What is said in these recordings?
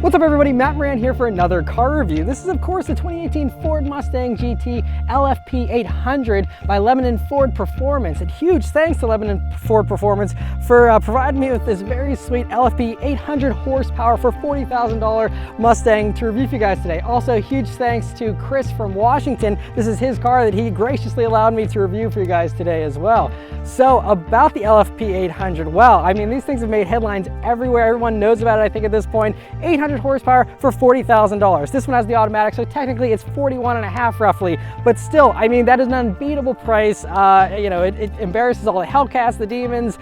What's up everybody, Matt Maran here for another car review. This is of course the 2018 Ford Mustang GT LFP 800 by Lebanon Ford Performance. And huge thanks to Lebanon Ford Performance for providing me with this very sweet LFP 800 horsepower for $40,000 Mustang to review for you guys today. Also huge thanks to Chris from Washington. This is his car that he graciously allowed me to review for you guys today as well. So about the LFP 800, well, I mean, these things have made headlines everywhere. Everyone knows about it, I think, at this point. 800 horsepower for $40,000. This one has the automatic, so technically it's 41.5 roughly, but still, I mean, that is an unbeatable price. You know, it embarrasses all the Hellcats, the Demons,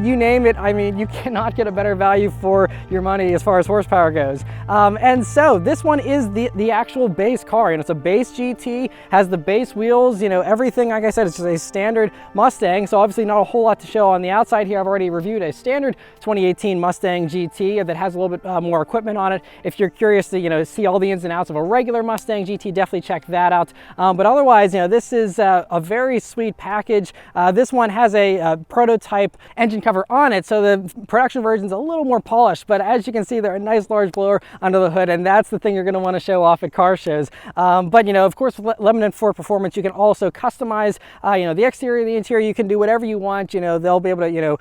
you name it. I mean, you cannot get a better value for your money as far as horsepower goes. And so this one is the actual base car, and it's a base GT, has the base wheels, you know, everything. Like I said, it's just a standard Mustang, so obviously not a whole lot to show on the outside here. I've already reviewed a standard 2018 Mustang GT that has a little bit more equipment on it. If you're curious to, you know, see all the ins and outs of a regular Mustang GT, definitely check that out. But otherwise, you know, this is a very sweet package. This one has a prototype engine cover on it, so the production version's a little more polished, but as you can see, there's a nice large blower under the hood, and that's the thing you're going to want to show off at car shows. But you know, of course, with Lebanon Ford Performance, you can also customize, you know, the exterior, the interior. You can do whatever you want. You know, they'll be able to, you know,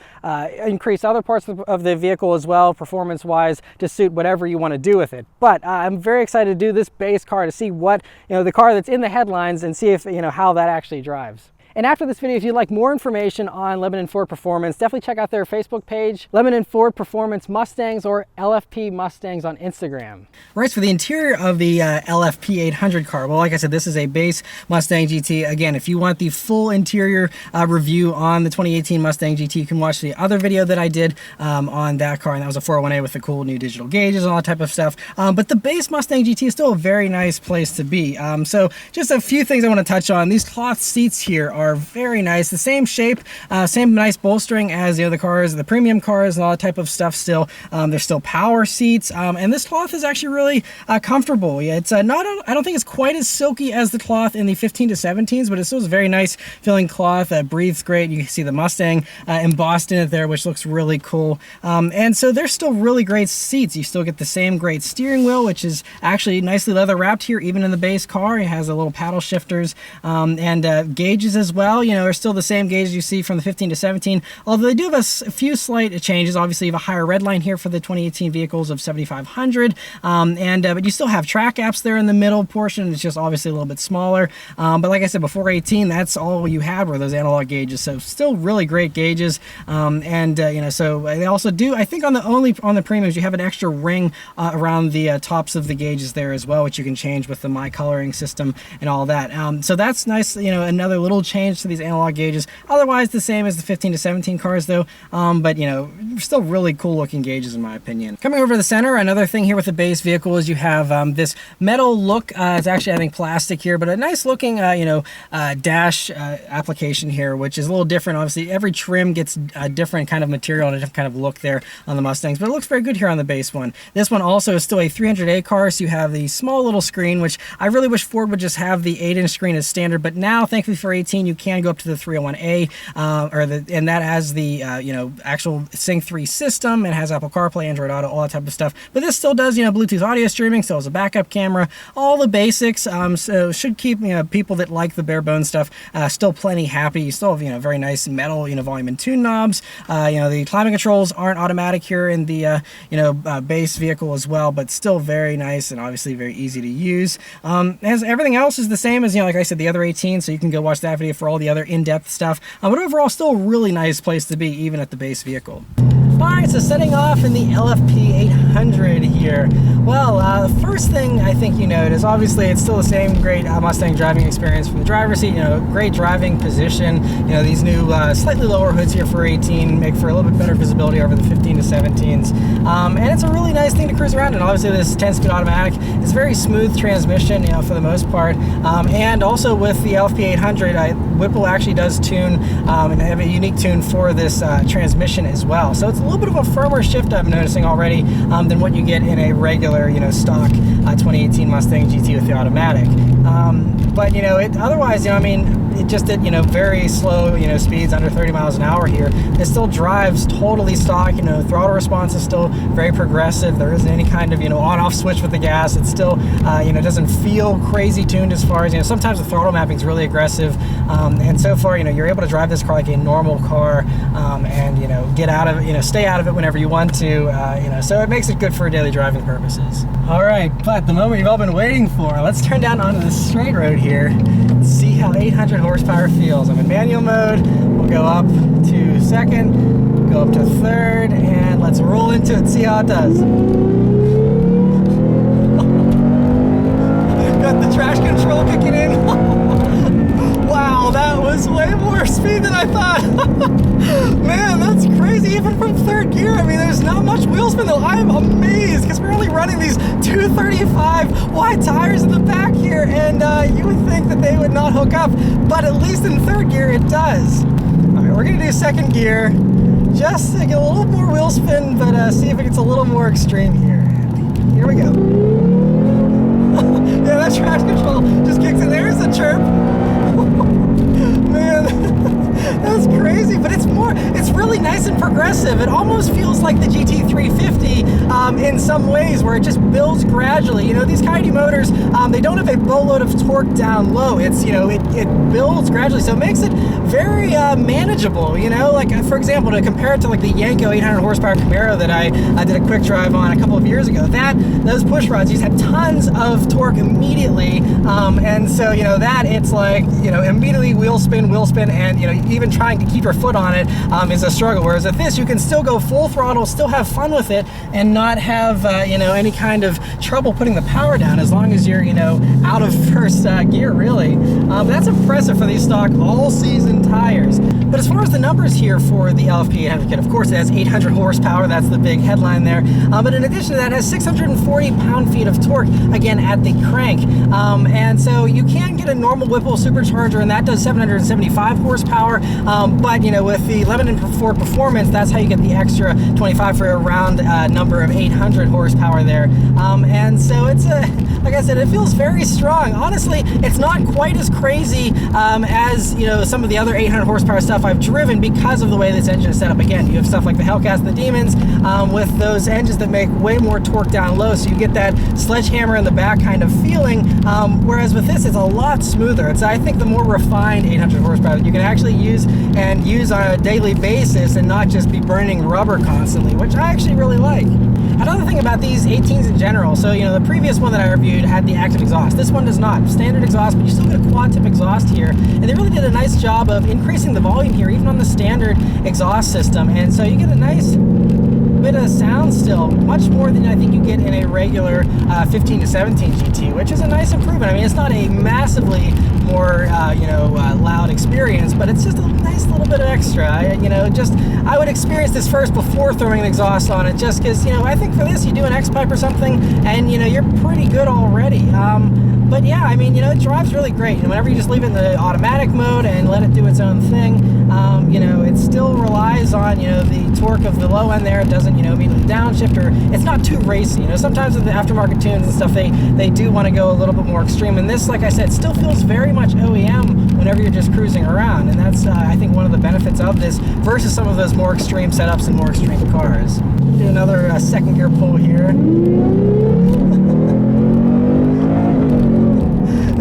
increase other parts of the vehicle as well, performance-wise, to suit whatever you want to do with it. But I'm very excited to do this base car to see what, you know, the car that's in the headlines, and see if, you know, how that actually drives. And after this video, if you'd like more information on Lebanon Ford Performance, definitely check out their Facebook page, Lebanon Ford Performance Mustangs, or LFP Mustangs on Instagram. Right, for the interior of the LFP 800 car, well, like I said, this is a base Mustang GT. Again, if you want the full interior review on the 2018 Mustang GT, you can watch the other video that I did on that car, and that was a 401A with the cool new digital gauges and all that type of stuff. But the base Mustang GT is still a very nice place to be. So just a few things I want to touch on. These cloth seats here are very nice, the same shape, same nice bolstering as the other cars, the premium cars, and all that type of stuff. Still, there's still power seats, and this cloth is actually really comfortable. Yeah, it's not, I don't think it's quite as silky as the cloth in the 15 to 17s, but it still is a very nice feeling cloth. Breathes great. You can see the Mustang embossed in it there, which looks really cool. And so there's still really great seats. You still get the same great steering wheel, which is actually nicely leather wrapped here, even in the base car. It has a little paddle shifters, and gauges as well. You know, they're still the same gauges you see from the 15 to 17, although they do have a few slight changes. Obviously, you have a higher red line here for the 2018 vehicles of 7,500, but you still have track apps there in the middle portion. It's just obviously a little bit smaller, but like I said, before 18, that's all you had were those analog gauges, so still really great gauges. You know, so they also do, I think on the premiums, you have an extra ring around the tops of the gauges there as well, which you can change with the My Coloring system and all that. So that's nice, you know, another little change to these analog gauges. Otherwise the same as the 15 to 17 cars though, but you know, still really cool looking gauges in my opinion. Coming over to the center, another thing here with the base vehicle is you have this metal look. It's actually, I think, plastic here, but a nice looking you know, dash application here, which is a little different. Obviously every trim gets a different kind of material and a different kind of look there on the Mustangs, but it looks very good here on the base one. This one also is still a 300A car, so you have the small little screen, which I really wish Ford would just have the 8-inch screen as standard, but now thankfully for 18 you can go up to the 301A, and that has the you know, actual Sync 3 system. It has Apple CarPlay, Android Auto, all that type of stuff. But this still does, you know, Bluetooth audio streaming, still has a backup camera, all the basics. So should keep, you know, people that like the bare bones stuff still plenty happy. You still have, you know, very nice metal, you know, volume and tune knobs. You know, the climate controls aren't automatic here in the you know, base vehicle as well, but still very nice and obviously very easy to use. As everything else is the same as, you know, like I said, the other 18, so you can go watch that video for all the other in-depth stuff, but overall still a really nice place to be even at the base vehicle. Alright, so setting off in the LFP 800 here. Well, the first thing I think you note is obviously it's still the same great Mustang driving experience from the driver's seat. You know, great driving position. You know, these new slightly lower hoods here for 18 make for a little bit better visibility over the 15 to 17s. And it's a really nice thing to cruise around in. Obviously this 10-speed automatic is very smooth transmission, you know, for the most part. And also with the LFP 800, Whipple actually does tune and have a unique tune for this transmission as well. So it's a little bit of a firmer shift I'm noticing already than what you get in a regular, you know, stock 2018 Mustang GT with the automatic. But you know, otherwise, you know, I mean, just at, very slow, speeds under 30 miles an hour here, it still drives totally stock. Throttle response is still very progressive. There isn't any kind of, on-off switch with the gas. It still, doesn't feel crazy tuned as far as, sometimes the throttle mapping is really aggressive. And so far, you're able to drive this car like a normal car, and, get out of it, stay out of it whenever you want to, so it makes it good for daily driving purposes. All right, but the moment you've all been waiting for, let's turn down onto this straight road here and see how 800 horsepower feels. I'm in manual mode. We'll go up to second, go up to third, and let's roll into it and see how it does. Got the traction control kicking in. Wow, that was way more speed than I thought. Man, that's crazy, even from third gear. I mean, there's not much wheel spin though. I am amazed because we're only running these 235 wide tires in the back here, and you would think that they would not hook up, but at least in third gear it does. All right, we're gonna do second gear just to get a little more wheel spin, but see if it gets a little more extreme here. And here we go. Yeah, that traction control just kicks in. There's a chirp. Man, that's crazy, but it's really nice and progressive. It almost feels like the GT350 in some ways, where it just builds gradually. These Coyote motors, they don't have a boatload of torque down low. It's, it builds gradually, so it makes it very manageable. Like for example, to compare it to like the Yanko 800 horsepower Camaro that I did a quick drive on a couple of years ago, those push rods just had tons of torque immediately, and so that it's like immediately wheel spin, and even trying to keep your foot on it is a struggle. Whereas with this, you can still go full throttle, still have fun with it, and not have any kind of trouble putting the power down as long as you're out of first gear, really. But that's impressive for these stock all-season tires. But as far as the numbers here for the LFP 800 kit, of course it has 800 horsepower. That's the big headline there. But in addition to that, it has 640 pound-feet of torque, again, at the crank. And so you can get a normal Whipple supercharger, and that does 775 horsepower. But with the Lebanon Ford Performance, that's how you get the extra 25 for a round number of 800 horsepower there. And so it's like I said, it feels very strong. Honestly, it's not quite as crazy as some of the other 800 horsepower stuff I've driven because of the way this engine is set up. Again, you have stuff like the Hellcat and the Demons with those engines that make way more torque down low, so you get that sledgehammer in the back kind of feeling. Whereas with this, it's a lot smoother. It's, I think, the more refined 800 horsepower that you can actually use on a daily basis and not just be burning rubber constantly, which I actually really like. Another thing about these 18s in general, so the previous one that I reviewed had the active exhaust. This one does not. Standard exhaust, but you still get a quad tip exhaust here. And they really did a nice job of increasing the volume here, even on the standard exhaust system. And so you get a nice bit of sound still, much more than I think you get in a regular 15 to 17 GT, which is a nice improvement. I mean, it's not a massively more loud experience, but it's just a nice little bit of extra. I would experience this first before throwing an exhaust on it, just because I think for this you do an X-pipe or something, and you're pretty good already. But yeah, I mean, it drives really great. And whenever you just leave it in the automatic mode and let it do its own thing, it still relies on, the torque of the low end there. It doesn't, immediately downshift, or it's not too racy. Sometimes with the aftermarket tunes and stuff, they do want to go a little bit more extreme. And this, like I said, still feels very much OEM whenever you're just cruising around. And that's, I think, one of the benefits of this versus some of those more extreme setups and more extreme cars. Do another second gear pull here.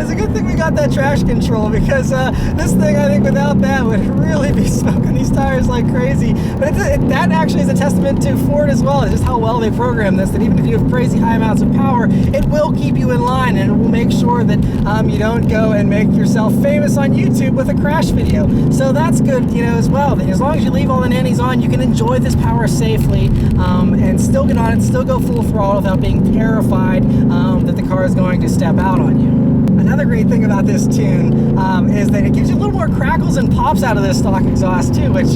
It's a good thing we got that traction control, because this thing, I think, without that would really be smoking these tires like crazy. But that actually is a testament to Ford as well, just how well they program this, that even if you have crazy high amounts of power, it will keep you in line, and it will make sure that you don't go and make yourself famous on YouTube with a crash video. So that's good, as well. That as long as you leave all the nannies on, you can enjoy this power safely and still get on it, still go full throttle without being terrified that the car is going to step out on you. Another great thing about this tune is that it gives you a little more crackles and pops out of this stock exhaust too, which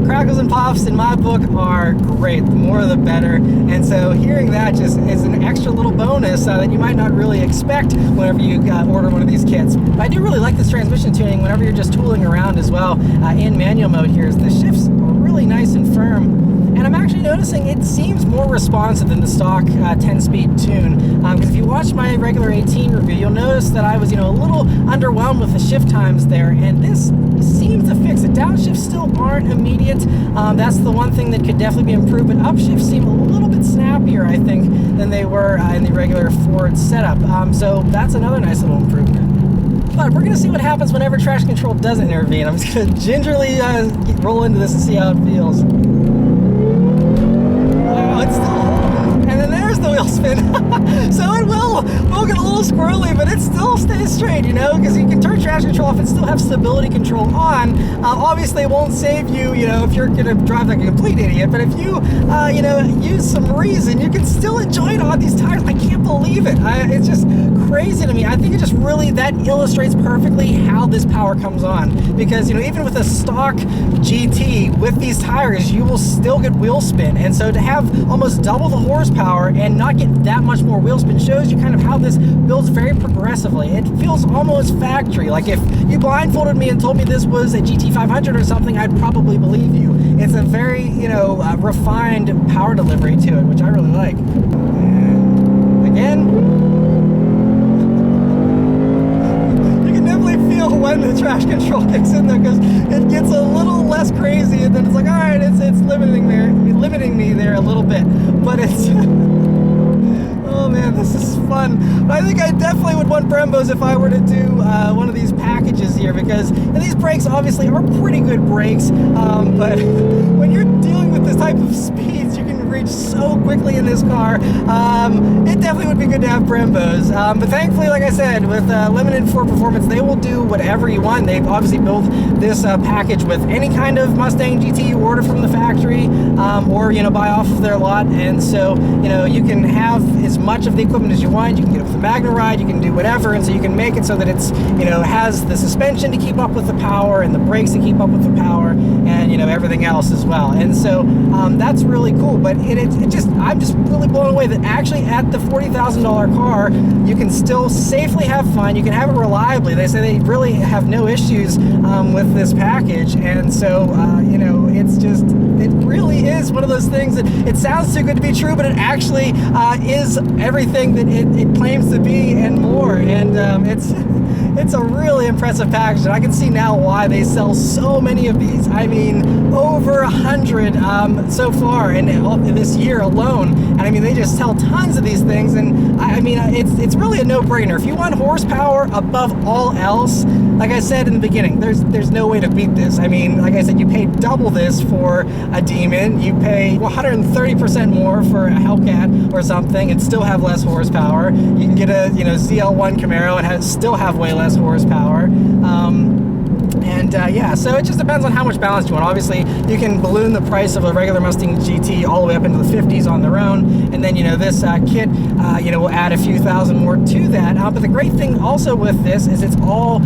crackles and pops in my book are great. The more the better. And so hearing that just is an extra little bonus that you might not really expect whenever you order one of these kits. But I do really like this transmission tuning whenever you're just tooling around as well in manual mode here. The shifts are really nice and firm. and I'm actually noticing it seems more responsive than the stock 10-speed tune. Because if you watch my regular 18 review, you'll notice that I was, a little underwhelmed with the shift times there, and this seems to fix it. Downshifts still aren't immediate. That's the one thing that could definitely be improved, but upshifts seem a little bit snappier, I think, than they were in the regular Ford setup. So that's another nice little improvement. But we're going to see what happens whenever traction control doesn't intervene. I'm just going to gingerly roll into this and see how it feels. Oh, it's still holding. And then there's the wheel spin. So it will get a little squirrely, but it still stays straight, because you can turn traction control off and still have stability control on. Obviously, it won't save you, if you're going to drive like a complete idiot, but if you, use some reason, you can still enjoy it on these tires. I can't believe it. It's just crazy to me. I think it just really, that illustrates perfectly how this power comes on, because even with a stock GT with these tires, you will still get wheel spin, and so to have almost double the horsepower and not get that much more wheel spin shows you kind of how this builds very progressively. It feels almost factory. Like if you blindfolded me and told me this was a GT500 or something, I'd probably believe you. It's a very refined power delivery to it, which I really like. And again, when the traction control kicks in there, because it gets a little less crazy, and then it's like, all right, it's limiting me there a little bit, but it's oh man, this is fun. I think I definitely would want Brembos if I were to do one of these packages here, because these brakes obviously are pretty good brakes, but when you're dealing with this type of speeds you can reach so quickly in this car, it definitely would be good to have Brembos. But thankfully, like I said, with limited Ford Performance, they will do whatever you want. They've obviously built this package with any kind of Mustang GT you order from the factory, or buy off of their lot, and so you can have as much of the equipment as you want. You can get it with the Magna Ride, you can do whatever, and so you can make it so that it's has the suspension to keep up with the power and the brakes to keep up with the power, and everything else as well. And so that's really cool. But I'm just really blown away that actually at the $40,000 car, you can still safely have fun. You can have it reliably. They say they really have no issues with this package, and so it really is one of those things that it sounds too good to be true, but it actually is everything that it claims to be and more. And it's a really impressive package, and I can see now why they sell so many of these. I mean, over 100 so far in this year alone, and I mean they just sell tons of these things. And I mean it's really a no-brainer. If you want horsepower above all else, like I said in the beginning, there's no way to beat this. I mean, like I said, you pay double this for a Demon, you pay 130% more for a Hellcat or something and still have less horsepower. You can get a ZL1 Camaro and still have way less horsepower. Yeah, so it just depends on how much balance you want. Obviously, you can balloon the price of a regular Mustang GT all the way up into the 50s on their own, and then this kit will add a few thousand more to that. But the great thing also with this is it's all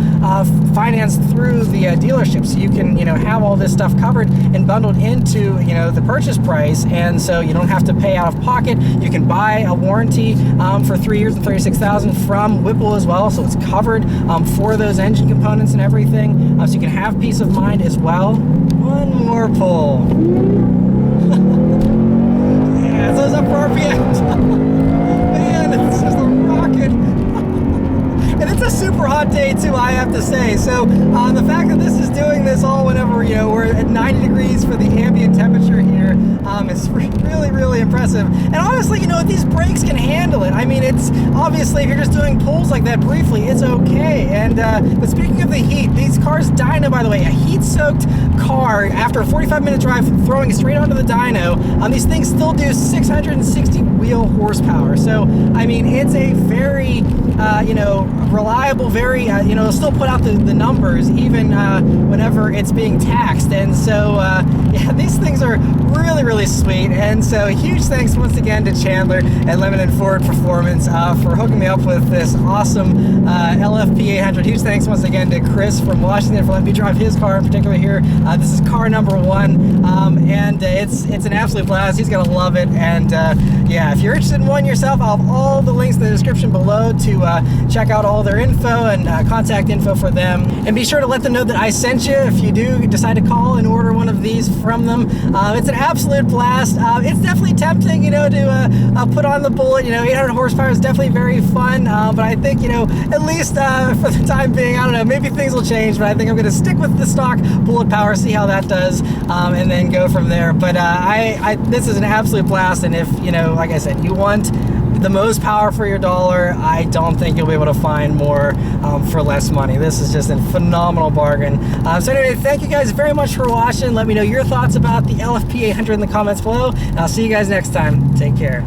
financed through the dealership, so you can have all this stuff covered and bundled into the purchase price, and so you don't have to pay out of pocket. You can buy a warranty for 3 years and $36,000 from Whipple as well, so it's covered for those engine components and everything. So you can have peace of mind as well. One more pull. Yeah, those up for RPM. Man, it's just a rocket. And it's a super hot day too, I have to say. So the fact that this is doing this all whenever we're at 90 degrees for the ambient temperature here is really, really impressive. And honestly, these brakes can handle it. I mean, it's obviously if you're just doing pulls like that briefly, it's okay. And but speaking of the heat, these cars dyno, by the way, a heat-soaked car after a 45-minute drive, throwing it straight onto the dyno. These things still do 660 wheel horsepower. So I mean, it's a very reliable, very it'll still put out the numbers even whenever it's being taxed. And so yeah, these things are really, really sweet. And so huge thanks once again to Chandler at Limited Ford Performance for hooking me up with this awesome LFP 800. Huge thanks once again to Chris from Washington for letting me drive his car in particular here. This is car number 1, and it's an absolute blast. He's gonna love it. And yeah, if you're interested in one yourself, I'll have all the links in the description below to check out all their info and contact info for them. And be sure to let them know that I sent you if you do decide to call and order one of these from them. It's an absolute blast. It's definitely tempting, you know, to put on the Bullet. You know, 800 horsepower is definitely very fun, but I think, you know, at least for the time being, I don't know, maybe things will change, but I think I'm going to stick with the stock Bullet power, see how that does, and then go from there. But this is an absolute blast, and if, you know, like I said, you want the most power for your dollar, I don't think you'll be able to find more for less money. This is just a phenomenal bargain. So anyway, thank you guys very much for watching. Let me know your thoughts about the LFP 800 in the comments below, and I'll see you guys next time. Take care.